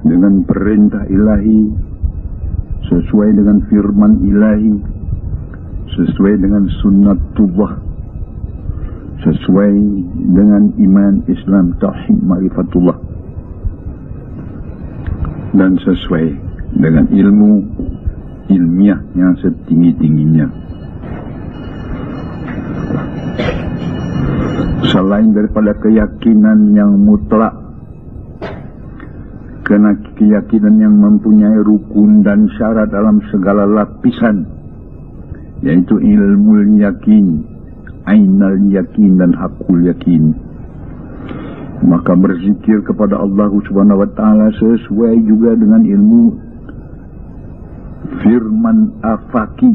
dengan perintah ilahi, sesuai dengan firman ilahi, sesuai dengan sunnatullah, sesuai dengan iman Islam, tauhid, ma'rifatullah, dan sesuai dengan ilmu ilmiah yang setinggi-tingginya. Selain daripada keyakinan yang mutlak, karena keyakinan yang mempunyai rukun dan syarat dalam segala lapisan, yaitu ilmu yakin, ainal yakin, dan hakul yakin, maka berzikir kepada Allah Subhanahu wa Ta'ala sesuai juga dengan ilmu firman afaki,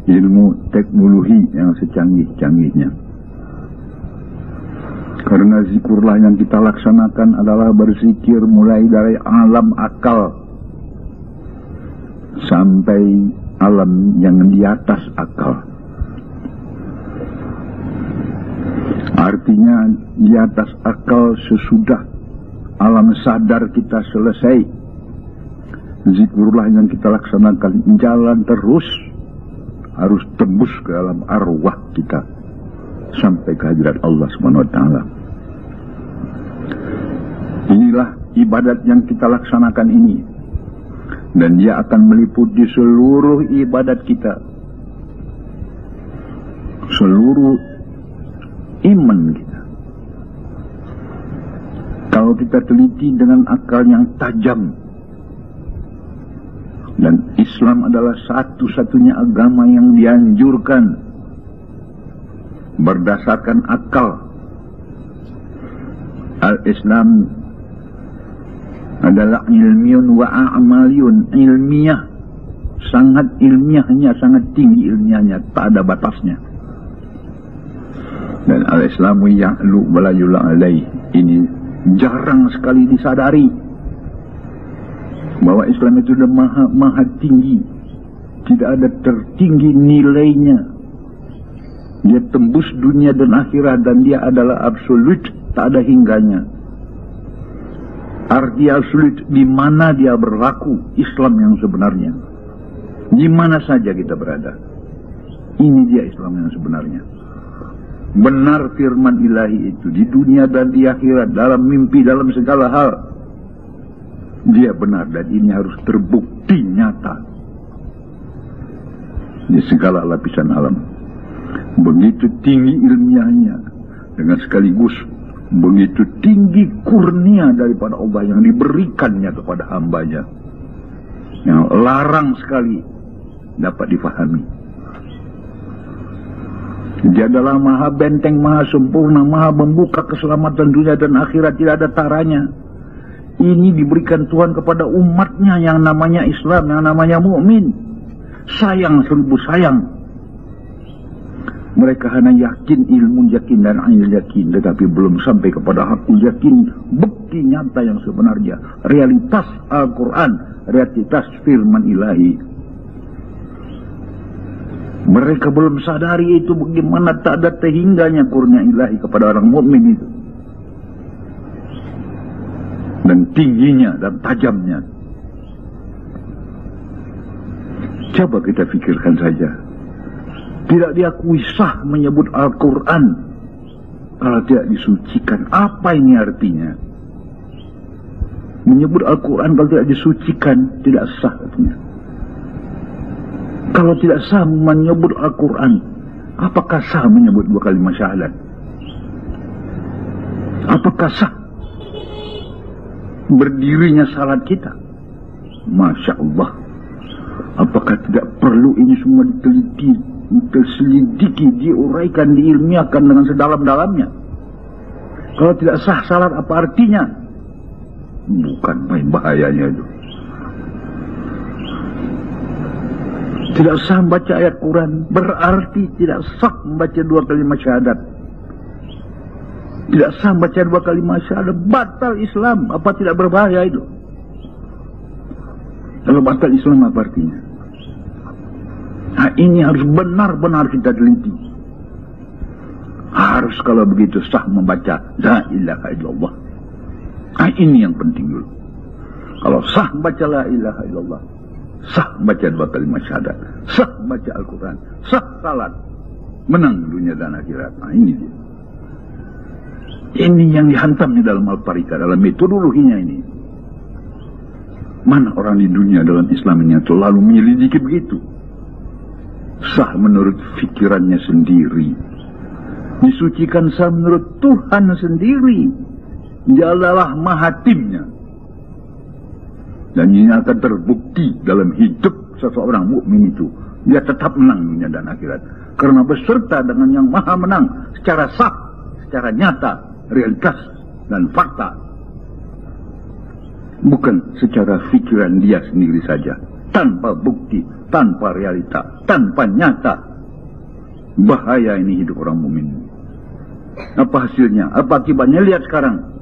ilmu teknologi yang secanggih-canggihnya. Karena zikrullah yang kita laksanakan adalah berzikir mulai dari alam akal sampai alam yang di atas akal. Artinya di atas akal sesudah alam sadar kita selesai, zikrullah yang kita laksanakan jalan terus, harus tembus ke alam arwah kita sampai ke hadirat Allah Subhanahu wa Ta'ala. Inilah ibadat yang kita laksanakan ini, dan dia akan meliputi seluruh ibadat kita, seluruh iman kita. Kalau kita teliti dengan akal yang tajam, dan Islam adalah satu-satunya agama yang dianjurkan berdasarkan akal. Al-Islam adalah ilmiun wa a'maliyun, ilmiah, sangat ilmiahnya, sangat tinggi ilmiahnya, tak ada batasnya. Dan al-Islamu ya'lu wa la yula alaih, ini jarang sekali disadari bahwa Islam itu sudah maha tinggi, tidak ada tertinggi nilainya. Dia tembus dunia dan akhirat, dan dia adalah absolut, tak ada hingganya. Arti absolut, di mana dia berlaku Islam yang sebenarnya, di mana saja kita berada, ini dia Islam yang sebenarnya. Benar firman ilahi itu di dunia dan di akhirat, dalam mimpi, dalam segala hal, dia benar, dan ini harus terbukti nyata di segala lapisan alam. Begitu tinggi ilmiahnya, dengan sekaligus begitu tinggi kurnia daripada Allah yang diberikannya kepada hambanya, yang larang sekali dapat difahami. Dia adalah maha benteng, maha sempurna, maha membuka keselamatan dunia dan akhirat, tidak ada taranya. Ini diberikan Tuhan kepada umatnya yang namanya Islam, yang namanya mukmin. Sayang, seribu sayang, mereka hanya yakin, ilmu yakin dan ainul yakin, tetapi belum sampai kepada hakul yakin, bukti nyata yang sebenarnya, realitas Al-Quran, realitas firman ilahi. Mereka belum sadari itu, bagaimana tak ada terhingganya kurnia ilahi kepada orang mukmin itu, dan tingginya dan tajamnya. Coba kita fikirkan saja, tidak diakui sah menyebut Al-Quran kalau tidak disucikan. Apa ini artinya? Menyebut Al-Quran kalau tidak disucikan, tidak sah artinya. Kalau tidak sah menyebut Al-Quran, apakah sah menyebut dua kalimat syahadat? Apakah sah berdirinya salat kita? Masya Allah. Apakah tidak perlu ini semua diteliti, terselidiki, diuraikan, diilmiahkan dengan sedalam-dalamnya? Kalau tidak sah salat, apa artinya? Bukan main bahayanya itu. Tidak sah membaca ayat Quran, berarti tidak sah membaca dua kalimat syahadat. Tidak sah membaca dua kalimat syahadat, batal Islam. Apa tidak berbahaya itu? Kalau batal Islam, apa artinya? Nah, ini harus benar-benar kita teliti. Harus kalau begitu sah membaca La ilaha illallah. Ini yang penting dulu. Kalau sah baca la ilaha illallah, sah baca 2 kalimat syahadat, sah baca Al-Quran, sah salat, menang dunia dan akhirat. Ini dia. Ini yang dihantamnya dalam Al-Tariqah, dalam metodologinya ini. Mana orang di dunia dalam Islam ini yang selalu menyelidiki begitu? Sah menurut fikirannya sendiri, disucikan sah menurut Tuhan sendiri. Dia adalah mahatimnya. Dan ini akan terbukti dalam hidup seseorang mukmin itu. Dia tetap menang dunia dan akhirat. Karena beserta dengan yang maha menang secara sah, secara nyata, realitas dan fakta. Bukan secara fikiran dia sendiri saja. Tanpa bukti, tanpa realita, tanpa nyata. Bahaya ini hidup orang mukmin. Apa hasilnya? Apa akibatnya? Lihat sekarang.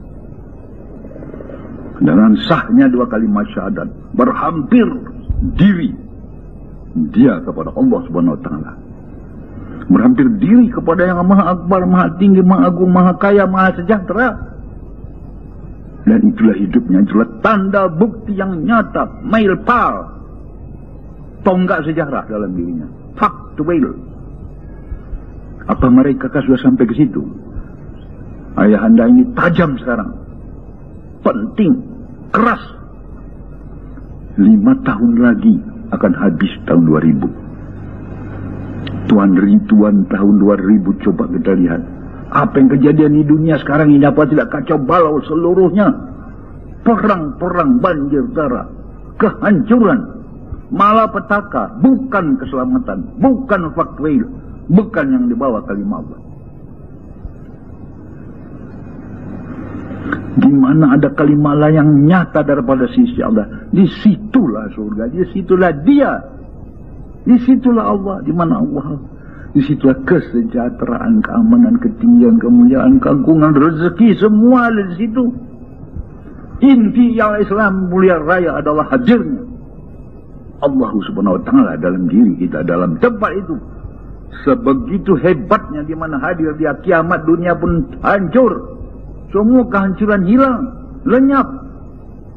Dengan sahnya 2 kalimat syahadat, berhampir diri dia kepada Allah Subhanahu wa Ta'ala. Berhampir diri kepada yang maha akbar, maha tinggi, maha agung, maha kaya, maha sejahtera. Dan itulah hidupnya, itulah tanda bukti yang nyata, milpal, tonggak sejarah dalam dirinya. Factual. Apa mereka sudah sampai ke situ? Ayahanda ini tajam sekarang. Penting, keras. 5 tahun lagi akan habis tahun 2000. Tuan Ridwan tahun 2000, coba kita lihat. Apa yang kejadian di dunia sekarang ini, apa tidak kacau balau seluruhnya. Perang-perang, banjir darah, kehancuran, malapetaka, bukan keselamatan, bukan faktual, bukan yang dibawa kalimat Allah. Di mana ada kalimat Allah yang nyata daripada sisi Allah, disitulah surga, disitulah dia, disitulah Allah. Di mana Allah, disitulah kesejahteraan, keamanan, ketinggian, kemuliaan, keagungan, rezeki, semua ada di situ. Inti yang Islam mulia raya adalah hadirnya Allah Subhanahu wa Ta'ala dalam diri kita, dalam tempat itu. Sebegitu hebatnya, di mana hadir dia, kiamat dunia pun hancur. Semua kehancuran hilang, lenyap.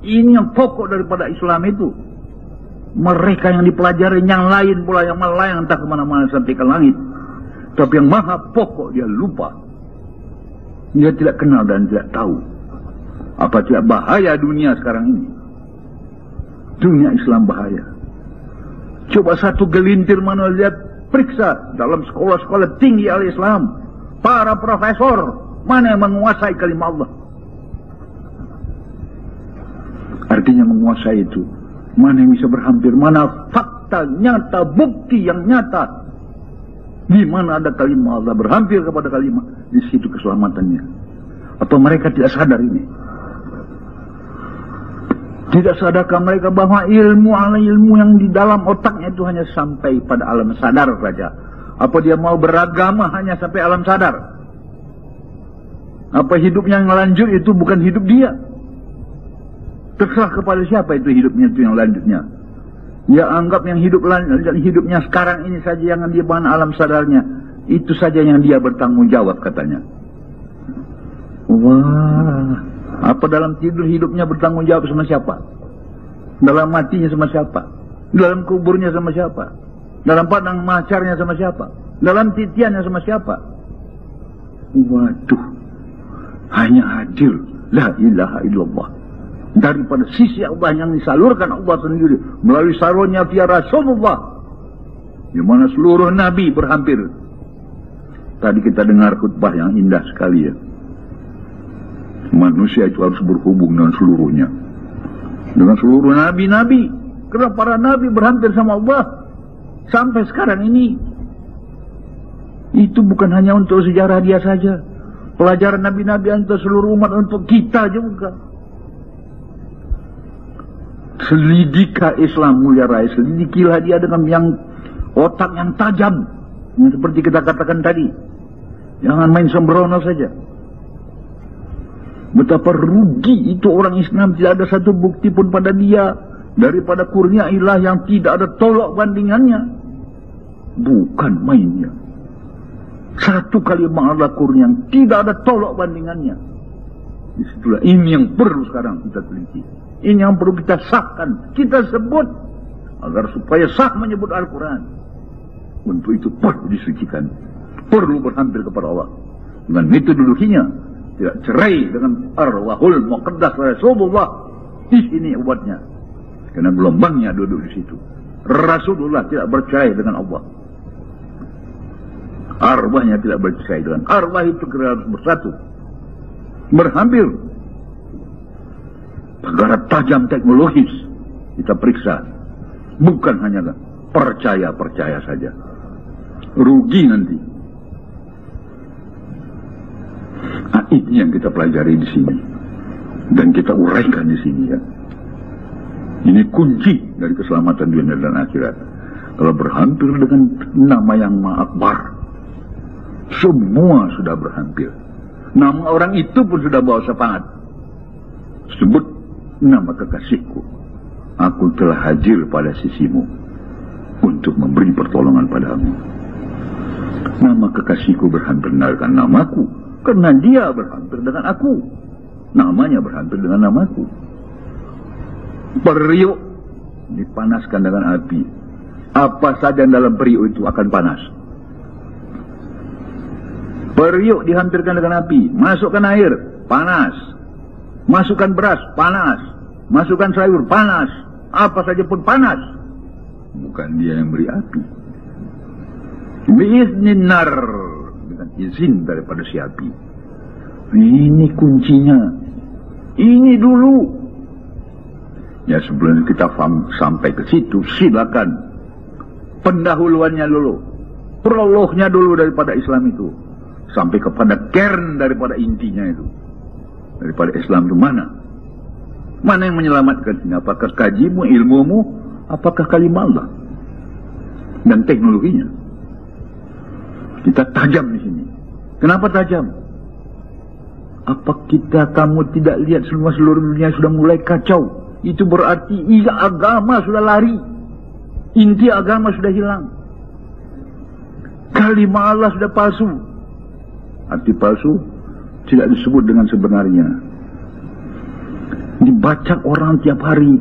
Ini yang pokok daripada Islam itu. Mereka yang dipelajari, yang lain pula yang melayang entah kemana-mana sampai ke langit. Tapi yang maha pokok dia lupa. Dia tidak kenal dan tidak tahu. Apa tidak bahaya dunia sekarang ini? Dunia Islam bahaya. Coba satu gelintir mana lihat, periksa dalam sekolah-sekolah tinggi al-Islam. Para profesor, mana yang menguasai kalimat Allah? Artinya menguasai itu, mana yang bisa berhampir, mana fakta nyata, bukti yang nyata. Di mana ada kalimat Allah berhampir kepada kalimat, di situ keselamatannya. Atau mereka tidak sadar ini? Tidak sadarkah mereka bahwa ilmu yang di dalam otaknya itu hanya sampai pada alam sadar saja? Apa dia mau beragama hanya sampai alam sadar? Apa hidupnya yang lanjut itu bukan hidup dia? Terserah kepada siapa itu hidupnya itu yang lanjutnya. Dia anggap yang hidupnya sekarang ini saja yang dia bahan alam sadarnya. Itu saja yang dia bertanggung jawab katanya. Wah, apa dalam tidur hidupnya bertanggung jawab sama siapa? Dalam matinya sama siapa? Dalam kuburnya sama siapa? Dalam padang mahsyarnya sama siapa? Dalam titiannya sama siapa? Waduh, hanya hadir la ilaha illallah daripada sisi Allah yang disalurkan Allah sendiri melalui salurnya via Rasulullah, di mana seluruh nabi berhampir. Tadi kita dengar khutbah yang indah sekali ya. Manusia itu harus berhubung dengan seluruhnya, dengan seluruh nabi-nabi. Karena para nabi berhampir sama Allah sampai sekarang ini. Itu bukan hanya untuk sejarah dia saja, pelajaran nabi-nabi untuk seluruh umat, untuk kita juga. Selidikah Islam mulia raya, selidikilah dia dengan yang otak yang tajam, yang seperti kita katakan tadi. Jangan main sembrono saja. Betapa rugi itu orang Islam, tidak ada satu bukti pun pada dia daripada kurnia ilah yang tidak ada tolak bandingannya. Bukan mainnya. Satu kalimat Allah kurnia yang tidak ada tolak bandingannya. Disitulah ini yang perlu sekarang kita teliti. Ini yang perlu kita sahkan, kita sebut agar supaya sah menyebut Al-Quran. Untuk itu perlu disucikan, perlu berhampir kepada Allah dengan metodologinya, tidak cerai dengan arwahul muqaddas Rasulullah. Di sini obatnya, karena gelombangnya duduk di situ. Rasulullah tidak bercerai dengan Allah, arwahnya tidak bercerai dengan arwah, itu harus bersatu, berhampir. Perkara tajam teknologis kita periksa, bukan hanya percaya saja, rugi nanti. Nah, ini yang kita pelajari di sini dan kita uraikan di sini ya. Ini kunci dari keselamatan dunia dan akhirat. Kalau berhampir dengan nama yang Maha Akbar, semua sudah berhampir. Nama orang itu pun sudah bawa syafaat. Sebut nama kekasihku, aku telah hadir pada sisimu untuk memberi pertolongan padamu. Nama kekasihku berhampir dengan namaku, karena dia berhampir dengan aku. Namanya berhampir dengan namaku. Periuk dipanaskan dengan api. Apa saja dalam periuk itu akan panas. Periuk dihampirkan dengan api. Masukkan air, panas. Masukkan beras, panas. Masukkan sayur, panas. Apa saja pun panas. Bukan dia yang beri api. Biiznin nar, dengan izin daripada si api. Ini kuncinya. Ini dulu. Ya, sebelum kita sampai ke situ, silakan pendahuluannya dulu, prolognya dulu daripada Islam itu, sampai kepada kern daripada intinya itu. Daripada Islam itu mana? Mana yang menyelamatkan ini? Apakah kajimu, ilmumu, apakah kalimah Allah dan teknologinya? Kita tajam di sini. Kenapa tajam? Apa kamu tidak lihat seluruh dunia sudah mulai kacau? Itu berarti agama sudah lari. Inti agama sudah hilang. Kalimah Allah sudah palsu. Arti palsu tidak disebut dengan sebenarnya. Dibaca orang tiap hari.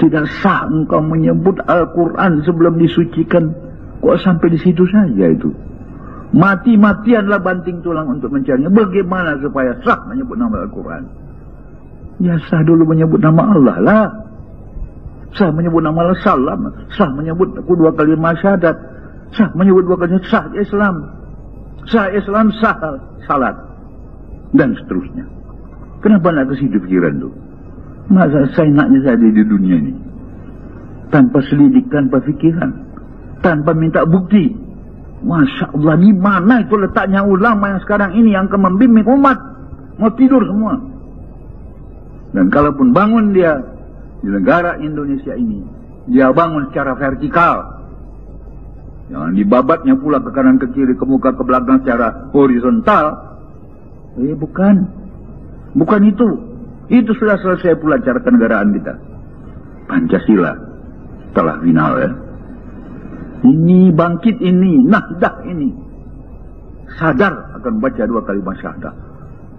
Tidak sah engkau menyebut Al-Quran sebelum disucikan. Kok sampai di situ saja itu? Mati-matianlah banting tulang untuk mencarinya. Bagaimana supaya sah menyebut nama Al-Quran? Ya, sah dulu menyebut nama Allah lah. Sah menyebut nama Allah, salam. Sah menyebut kedua kalimat syahadat. Sah menyebut dua kalimat, sah Islam. Sah Islam, sah salat. Dan seterusnya. Kenapa nak ke situ pikiran tu? Masa saya naknya saja di dunia ini. Tanpa selidik, tanpa fikiran. Tanpa minta bukti. Masya Allah, di mana itu letaknya ulama yang sekarang ini yang akan membimbing umat? Mau tidur semua. Dan kalaupun bangun dia di negara Indonesia ini, dia bangun secara vertikal. Jangan dibabatnya pula ke kanan ke kiri, ke muka ke belakang secara horizontal. Bukan. Bukan itu. Itu sudah selesai pula cara kenegaraan kita. Pancasila telah final ya. Ini bangkit ini, nahdah ini. Sadar akan baca dua kalimat syahadah.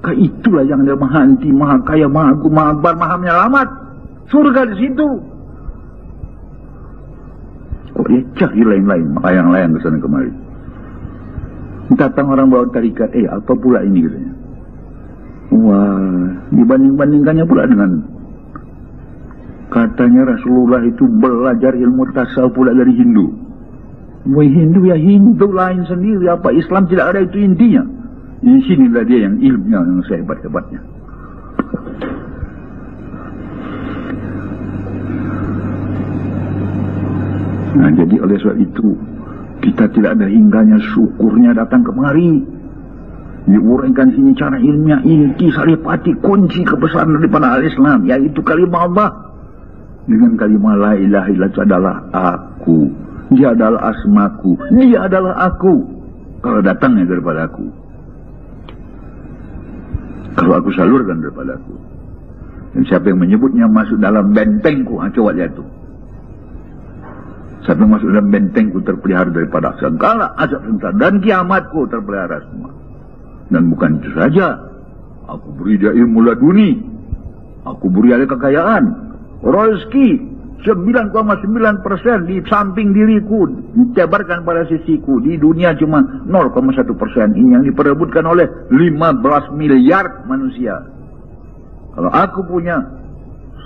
Itulah yang dia maha anti, maha kaya, maha agung, maha akbar, maha menyelamat. Surga di situ. Kok dia cari lain-lain, layang-layang ke sana kemari. Datang orang bawa tarikat, apa pula ini katanya. Wah, dibanding-bandingkannya pula dengan katanya Rasulullah itu belajar ilmu tasawuf pula dari Hindu. Wah, Hindu ya Hindu lain sendiri, apa Islam tidak ada itu intinya. Di sinilah dia yang ilmunya yang sehebat-hebatnya. Nah, jadi oleh sebab itu kita tidak ada hingganya syukurnya datang kemari. Diuraikan sini cara ilmiah inti saripati kunci kebesaran daripada al-Islam, yaitu kalimah Allah. Dengan kalimah la ilaha illallah adalah aku. Dia adalah asmaku. Dia adalah aku. Kalau datangnya daripada aku. Kalau aku salurkan daripada aku. Dan siapa yang menyebutnya masuk dalam bentengku, coba lihat tu. Siapa yang masuk dalam bentengku terpelihara daripada segala azab sengsara dan kiamatku terpelihara semua. Dan bukan itu saja. Aku beri dia ilmu laduni. Aku beri dia kekayaan, rezeki 9,9% di samping diriku, ditebarkan pada sisiku. Di dunia cuma 0,1%. Ini yang diperebutkan oleh 15 miliar manusia. Kalau aku punya,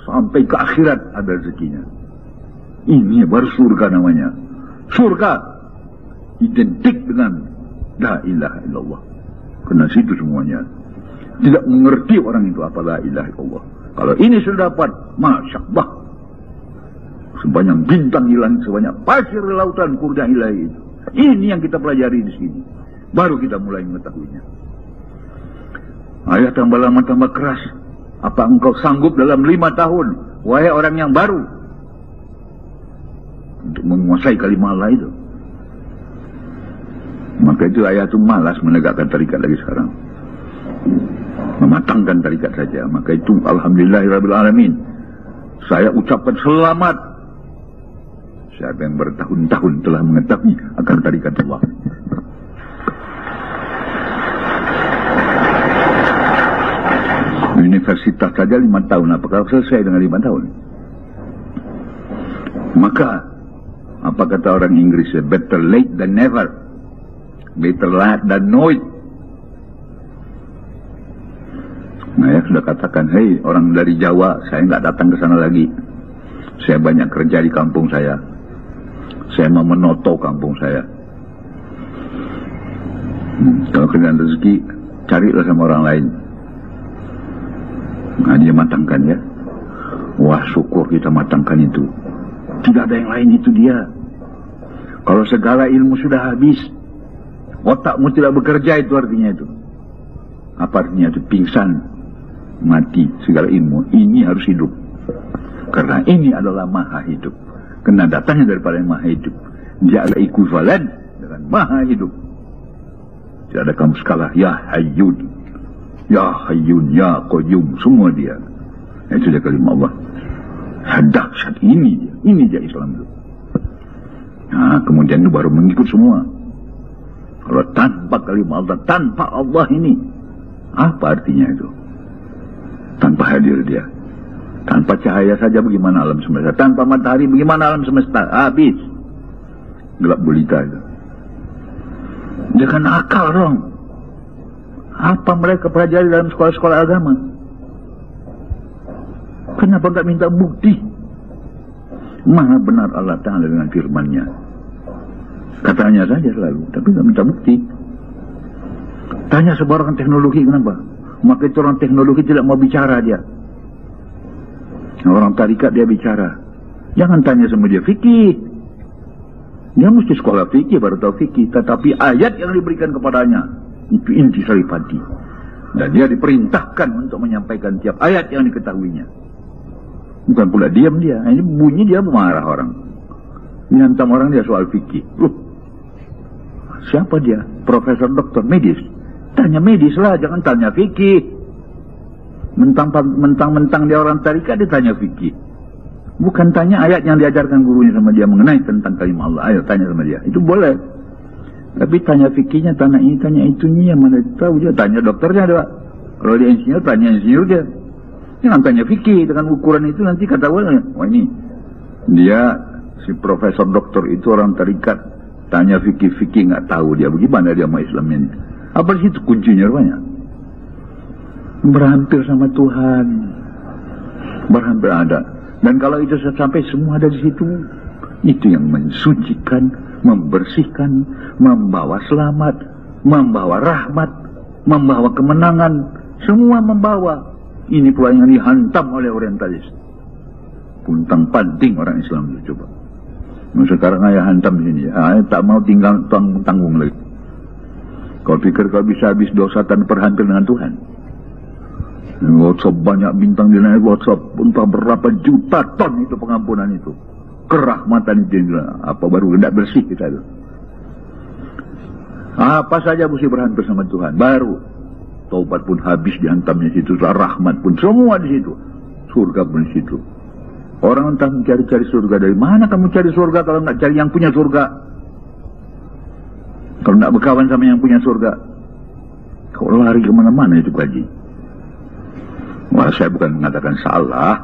sampai ke akhirat ada rezekinya. Ini baru surga namanya. Surga identik dengan la ilaha illallah. Kena situ semuanya. Tidak mengerti orang itu apa la ilaha illallah. Kalau ini sudah dapat, Masya Allah, sebanyak bintang hilang, sebanyak pasir lautan kurnia ilahi itu. Ini yang kita pelajari di sini. Baru kita mulai mengetahuinya. Ayah tambah lama tambah keras. Apa engkau sanggup dalam 5 tahun, wahai orang yang baru, untuk menguasai kalimat Allah itu? Maka itu ayah itu malas menegakkan tarikat lagi sekarang. Mematangkan tarikat saja. Maka itu alhamdulillahirabbil alamin. Saya ucapkan selamat. Siapa yang bertahun-tahun telah mengetahui akan tarikat Allah. Universitas saja 5 tahun. Apakah selesai dengan 5 tahun? Maka apa kata orang Inggris? Better late than never. Better late than no it. Nah, ya sudah katakan, hei orang dari Jawa, saya nggak datang ke sana lagi. Saya banyak kerja di kampung saya. Saya mau menoto kampung saya. Kalau kalian rezeki, carilah sama orang lain. Nah, dia matangkan ya. Wah, syukur kita matangkan itu. Tidak ada yang lain, itu dia. Kalau segala ilmu sudah habis, otakmu tidak bekerja, itu artinya itu. Apa artinya itu? Pingsan, mati segala ilmu. Ini harus hidup. Karena ini adalah maha hidup. Karena datangnya daripada yang maha hidup. Dia adalah ekuivalen dengan maha hidup. Tidak ada kamu skala. Ya Hayyun, Ya Hayyun, Ya Qayyum. Semua dia. Itu dia kalimat Allah. Dahsyat ini dia. Ini dia Islam itu. Nah, kemudian itu baru mengikut semua. Kalau tanpa kalimat Allah, tanpa Allah ini, apa artinya itu? Tanpa hadir dia. Tanpa cahaya saja bagaimana alam semesta? Tanpa matahari bagaimana alam semesta? Habis. Gelap gulita itu. Dengan akal dong. Apa mereka pelajari dalam sekolah-sekolah agama? Kenapa tak minta bukti? Maha benar Allah Ta'ala dengan firman-Nya. Katanya saja selalu, tapi tak minta bukti. Tanya sebuah orang teknologi, kenapa? Maka itu orang teknologi tidak mau bicara dia. Orang tarikat dia bicara. Jangan tanya sama dia fikih. Dia mesti sekolah fikih baru tahu fikih. Tetapi ayat yang diberikan kepadanya itu inti saripati. Dan dia diperintahkan untuk menyampaikan tiap ayat yang diketahuinya. Bukan pula diam dia. Ini bunyi dia marah orang. Dihantam orang dia soal fikih. Siapa dia? Profesor doktor medis. Tanya medis lah, jangan tanya fikih. Mentang-mentang dia orang tarikat, ditanya fikih. Bukan tanya ayat yang diajarkan gurunya sama dia mengenai tentang kalimat Allah. Ayo tanya sama dia. Itu boleh. Tapi tanya fikihnya, tanya ini, tanya itunya, yang mana tahu dia. Tanya dokternya dia. Kalau dia insinyur, tanya insinyur dia. Jangan tanya fikih dengan ukuran itu, nanti kata orang, wah ini dia si profesor doktor itu orang tarikat. Tanya fikih nggak tahu dia. Bagaimana dia mau Islamnya ini? Apa di situ kuncinya rupanya? Berhampir sama Tuhan. Berhampir ada. Dan kalau itu sampai semua ada di situ, itu yang mensucikan, membersihkan, membawa selamat, membawa rahmat, membawa kemenangan, semua membawa. Ini pula yang dihantam oleh orientalis. Puntang panting orang Islam itu coba. Nah, sekarang ayah hantam di sini. Ayah tak mau tinggal tanggung lagi. Kau pikir kau bisa habis dosa tanpa berhampir dengan Tuhan? WhatsApp banyak bintang di naik WhatsApp, entah berapa juta ton itu pengampunan itu, kerahmatan itu, apa baru tidak bersih kita itu. Apa saja mesti berhampir sama Tuhan, baru taubat pun habis dihantamnya situ, rahmat pun semua di situ, surga pun di situ. Orang entah mencari-cari surga, dari mana kamu cari surga kalau nggak cari yang punya surga? Kalau nggak berkawan sama yang punya surga, kau lari kemana-mana itu kaji. Wah, saya bukan mengatakan salah.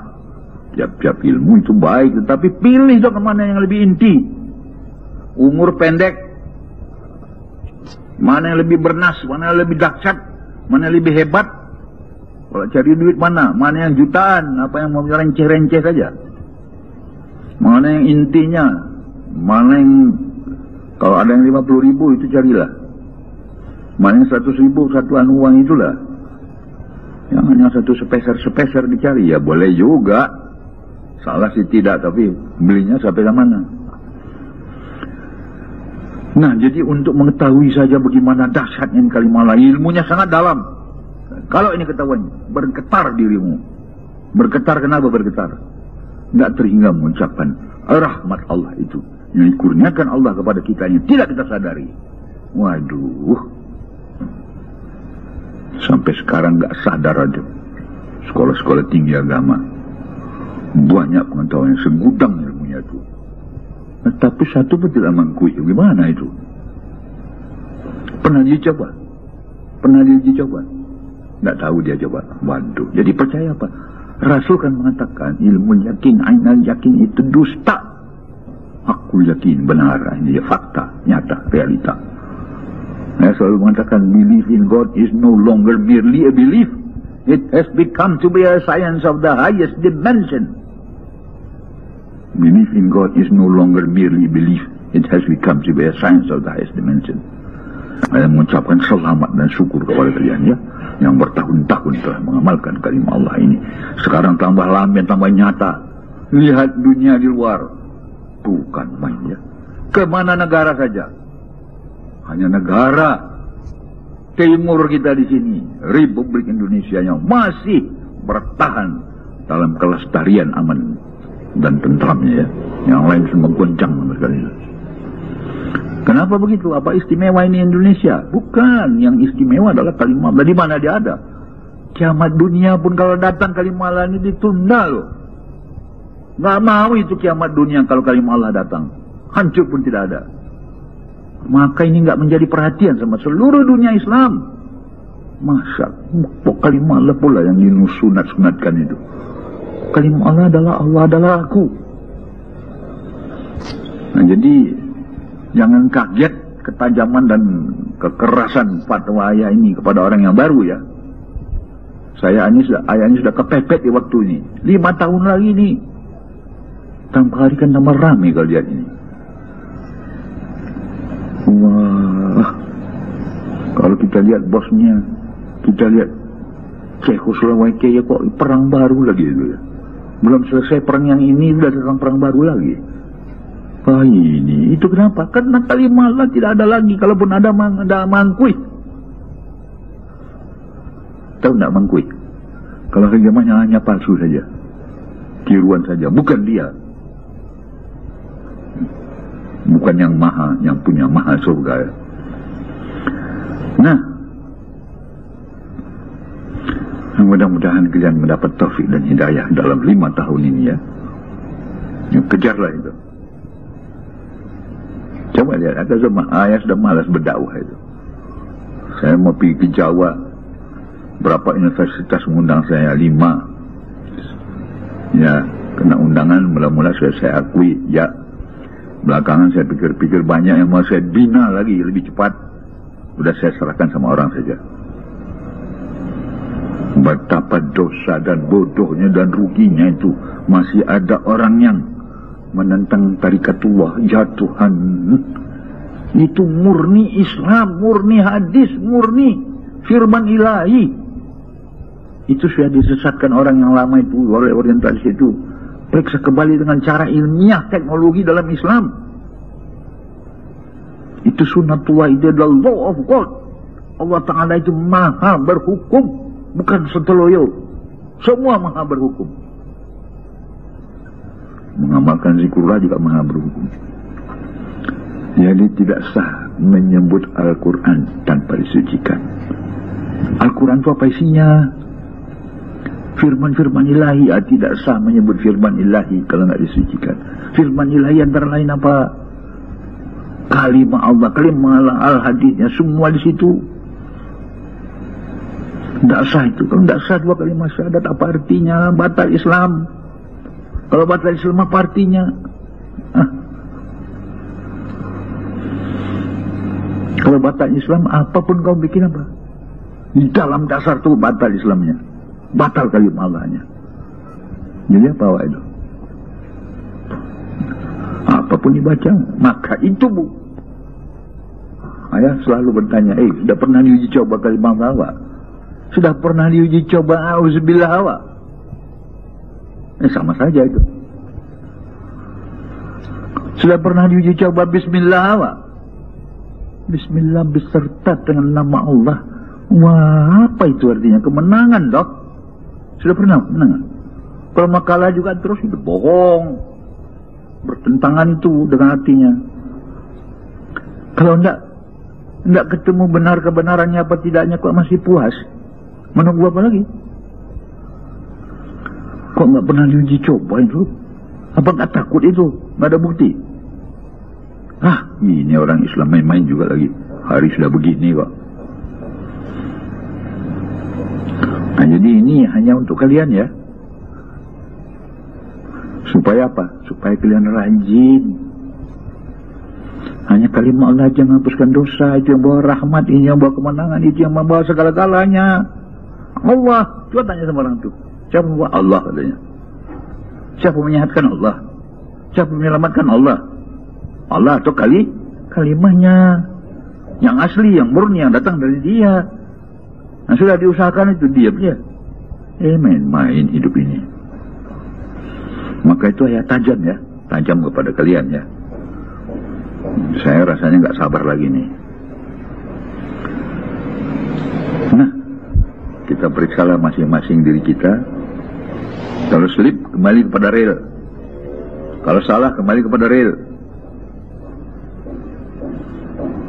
Tiap-tiap ilmu itu baik, tetapi pilih dong mana yang lebih inti. Umur pendek, mana yang lebih bernas, mana yang lebih dahsyat, mana yang lebih hebat. Kalau cari duit mana yang jutaan, apa yang mau renceh-renceh saja. Mana yang intinya, mana yang kalau ada yang 50.000 itu carilah. Mana yang 100.000 satuan uang itulah. Yang hanya satu sepeser dicari, ya boleh juga. Salah sih tidak, tapi belinya sampai ke mana. Nah, jadi untuk mengetahui saja bagaimana dahsyatnya kalimah Allah, ilmunya sangat dalam. Kalau ini ketahuan, bergetar dirimu. Bergetar, kenapa bergetar? Tidak terhingga mengucapkan rahmat Allah itu yang dikurniakan Allah kepada kita yang tidak kita sadari. Waduh, sampai sekarang nggak sadar aja. Sekolah-sekolah tinggi agama banyak pengetahuan yang segudang ilmunya itu, tapi satu pun tidak mengakui. Gimana itu? Pernah dicoba? Tidak tahu dia coba. Waduh, jadi percaya apa? Rasul kan mengatakan ilmu yakin, ainal yakin itu dusta. Aku yakin benar, ini fakta, nyata, realita. Saya selalu mengatakan belief in God is no longer merely a belief. It has become to be a science of the highest dimension. Belief in God is no longer merely belief. It has become to be a science of the highest dimension. Saya mengucapkan selamat dan syukur kepada kalian ya, yang bertahun-tahun telah mengamalkan kalimah Allah ini. Sekarang tambah lamban, tambah nyata. Lihat dunia di luar, bukan main ya. Kemana negara saja, hanya negara timur kita di sini, Republik Indonesia yang masih bertahan dalam kelestarian aman dan tentramnya ya. Yang lain semua goncang sama sekali. Kenapa begitu? Apa istimewa ini Indonesia? Bukan, yang istimewa adalah kalimah Allah. Di mana dia ada? Kiamat dunia pun kalau datang kalimah Allah ini ditunda loh. Nggak mau itu kiamat dunia kalau kalimah Allah datang. Hancur pun tidak ada. Maka ini nggak menjadi perhatian sama seluruh dunia Islam. Masa kalimah Allah pula yang disunat-sunatkan itu. Kalimah Allah adalah aku. Nah, jadi jangan kaget ketajaman dan kekerasan fatwa ayah ini kepada orang yang baru ya. Ayah ini sudah kepepet di waktu ini. 5 tahun lagi nih. Tambah hari kan tambah ramai kalau lihat ini. Wah, kalau kita lihat bosnya, kita lihat Czechoslovakia kok perang baru lagi itu ya. Belum selesai perang yang ini sudah datang perang baru lagi. Wah ini, itu kenapa? Karena kalimah Allah tidak ada lagi. Kalaupun ada mangkui. Tahu tidak mangkui? Kalau agamanya hanya palsu saja, tiruan saja, bukan dia. Bukan yang maha, yang punya maha surga ya. Nah, mudah-mudahan kalian mendapat taufik dan hidayah dalam 5 tahun ini ya. Kejarlah itu. Coba lihat, saya sudah malas berdakwah itu. Saya mau pergi ke Jawa, berapa universitas mengundang saya? 5. Ya, kena undangan, mula-mula saya akui, ya. Belakangan saya pikir-pikir banyak yang mau saya bina lagi lebih cepat. Sudah saya serahkan sama orang saja. Betapa dosa dan bodohnya dan ruginya itu. Masih ada orang yang menentang tarikatullah, jatuhan. Itu murni Islam, murni hadis, murni firman ilahi. Itu sudah disesatkan orang yang lama itu oleh orientalis itu. Periksa kembali dengan cara ilmiah teknologi dalam Islam. Itu sunnatullah, itu adalah law of God. Allah Ta'ala itu maha berhukum, bukan sontoloyo. Semua maha berhukum. Mengamalkan zikrullah juga maha berhukum. Jadi tidak sah menyebut Al-Quran tanpa disucikan. Al-Quran itu apa isinya? Firman-firman ilahi, tidak sah menyebut firman ilahi kalau nggak disucikan. Firman ilahi antara lain apa? Kalimah Allah, kalimah Allah, al-hadisnya semua di situ. Tidak sah itu. Kalau tidak sah dua kalimat syahadat, apa artinya? Batal Islam. Kalau batal Islam, apa artinya? Kalau batal Islam, apapun kau bikin apa? Di dalam dasar itu batal Islamnya. Batal kalimat Allahnya. Jadi apa awak itu? Apapun dibaca, maka itu bu. Ayah selalu bertanya, sudah pernah diuji coba kalimat Allah? Sudah pernah diuji coba auzubillah awak? Sama saja itu. Sudah pernah diuji coba bismillah awak? Bismillah beserta dengan nama Allah. Wah, apa itu artinya? Kemenangan, dok. Sudah pernah kemenangan? Kalau makalah juga terus itu bohong. Bertentangan itu dengan artinya. Kalau enggak ketemu benar kebenarannya apa tidaknya, kok masih puas? Menunggu apa lagi? Kok enggak pernah diuji coba itu? Apa enggak takut itu? Enggak ada bukti. Ini orang Islam main-main juga lagi. Hari sudah begini kok. Nah, jadi ini hanya untuk kalian ya. Supaya apa? Supaya kalian rajin. Hanya kalimat Allah yang menghapuskan dosa, itu yang bawa rahmat, ini yang bawa kemenangan, itu yang membawa segala-galanya. Allah. Coba tanya sama orang itu. Siapa membawa? Allah katanya. Siapa menyehatkan? Allah. Siapa menyelamatkan? Allah. Allah atau kalimahnya. Yang asli, yang murni, yang datang dari dia. Nah sudah diusahakan itu, diam dia. Main-main hidup ini. Maka itu ayat tajam ya. Tajam kepada kalian ya. Saya rasanya nggak sabar lagi nih. Nah, kita periksalah masing-masing diri kita. Kalau slip, kembali kepada rel. Kalau salah, kembali kepada rel.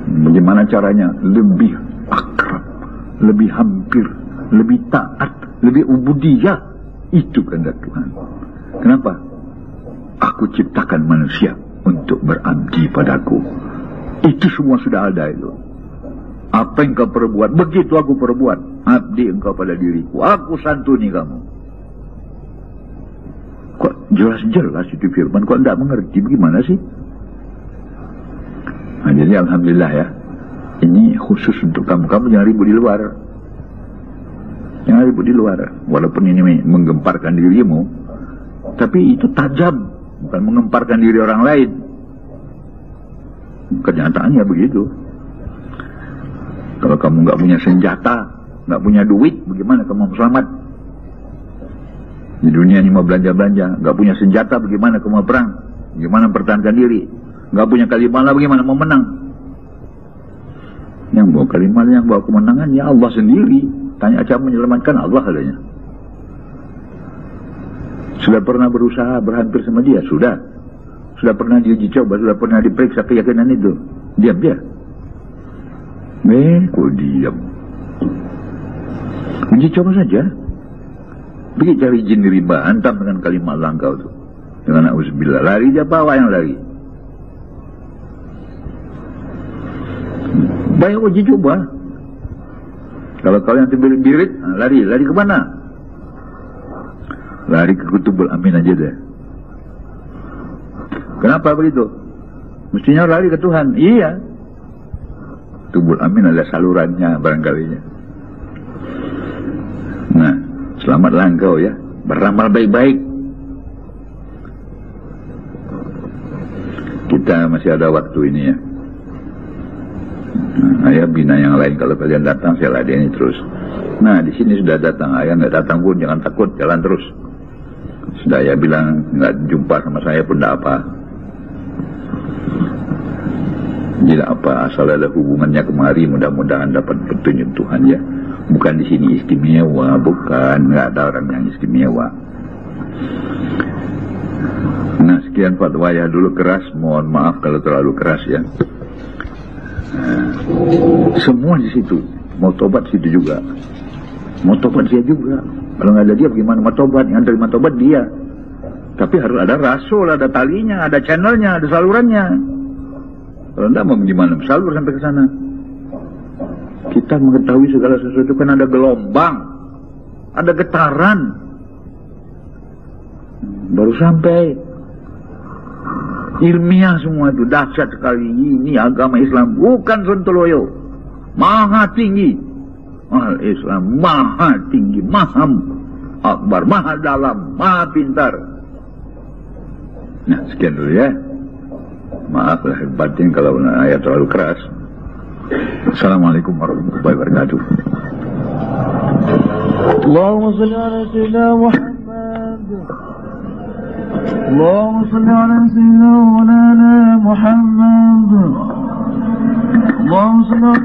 Bagaimana caranya? Lebih akrab, lebih hampir, lebih taat, lebih ubudiyah. Itu kehendak Tuhan. Kenapa? Aku ciptakan manusia untuk berabdi padaku. Itu semua sudah ada itu. Apa yang kau perbuat, begitu aku perbuat. Abdi engkau pada diriku. Aku santuni kamu. Kok jelas-jelas itu firman, kok tidak mengerti bagaimana sih? Nah, jadi alhamdulillah ya. Ini khusus untuk kamu. Kamu jangan ribut di luar. Jangan ribut di luar. Walaupun ini menggemparkan dirimu, tapi itu tajam. Bukan mengemparkan diri orang lain. Kenyataannya begitu. Kalau kamu nggak punya senjata, nggak punya duit, bagaimana kamu selamat? Di dunia ini mau belanja-belanja, nggak punya senjata, bagaimana kamu mau perang? Bagaimana mempertahankan diri? Nggak punya kalimat, bagaimana mau menang? Yang bawa kalimat, yang bawa kemenangan, ya Allah sendiri. Tanya cara menyelamatkan Allah adanya. Sudah pernah berusaha berhampir sama dia? Sudah. Sudah pernah diuji coba, sudah pernah diperiksa keyakinan itu. Diam dia. Kok diam? Uji coba saja. Pergi cari jin riba, hantam dengan kalimat langkau itu. Dengan auzubillah. Lari dia, bawa yang lari. Baik uji coba. Kalau kalian terbirit-birit, lari ke mana? Lari ke Kutubul Amin aja deh. Kenapa begitu? Mestinya lari ke Tuhan. Iya. Kutubul Amin adalah salurannya barangkalinya. Nah, selamatlah engkau ya. Beramal baik-baik. Kita masih ada waktu ini ya. Ayah bina yang lain, kalau kalian datang saya ladeni terus. Nah di sini sudah datang, ayah nggak datang pun jangan takut, jalan terus. Sudah ayah bilang nggak jumpa sama saya pun tidak apa. Tidak apa, asal ada hubungannya kemari, mudah-mudahan dapat petunjuk Tuhan ya. Bukan di sini istimewa, bukan, nggak ada orang yang istimewa. Nah sekian fatwa ya, dulu keras, mohon maaf kalau terlalu keras ya. Semua di situ, mau tobat situ juga, mau tobat dia juga. Kalau nggak ada dia, bagaimana mau tobat? Yang terima tobat dia. Tapi harus ada rasul, ada talinya, ada channelnya, ada salurannya. Kalau enggak mau gimana? Salur sampai ke sana. Kita mengetahui segala sesuatu kan ada gelombang, ada getaran, baru sampai. Ilmiah semua itu dahsyat sekali. Ini agama Islam bukan sontoloyo, maha tinggi. Al-Islam maha tinggi, maha akbar, maha dalam, maha pintar. Nah, sekian dulu ya. Maaf lahir batin kalau ayat terlalu keras. Assalamualaikum warahmatullahi wabarakatuh. Allahumma salli ala sayyidina Muhammad. Allahumma salli ala sayyidina Muhammad. Allahumma salli ala